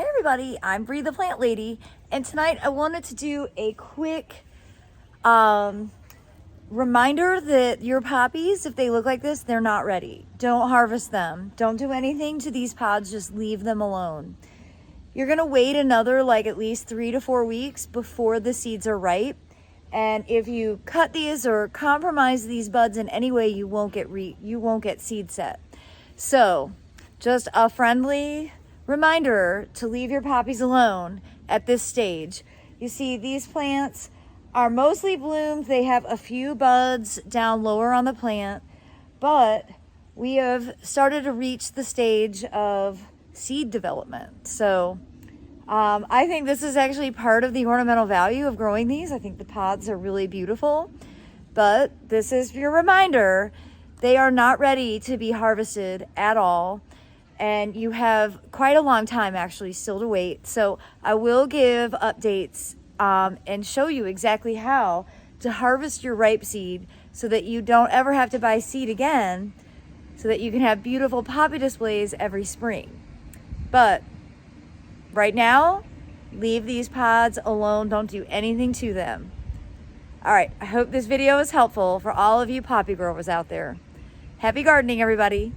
Hi everybody, I'm Bree the Plant Lady, and tonight I wanted to do a quick reminder that your poppies, if they look like this, they're not ready. Don't harvest them. Don't do anything to these pods, just leave them alone. You're gonna wait another at least 3 to 4 weeks before the seeds are ripe. And if you cut these or compromise these buds in any way, you won't get seed set. So just a friendly reminder to leave your poppies alone at this stage. You see, these plants are mostly bloomed. They have a few buds down lower on the plant, but we have started to reach the stage of seed development. So I think this is actually part of the ornamental value of growing these. I think the pods are really beautiful, but this is your reminder. They are not ready to be harvested at all. And you have quite a long time actually still to wait. So I will give updates and show you exactly how to harvest your ripe seed so that you don't ever have to buy seed again, so that you can have beautiful poppy displays every spring. But right now, leave these pods alone. Don't do anything to them. All right, I hope this video is helpful for all of you poppy growers out there. Happy gardening, everybody.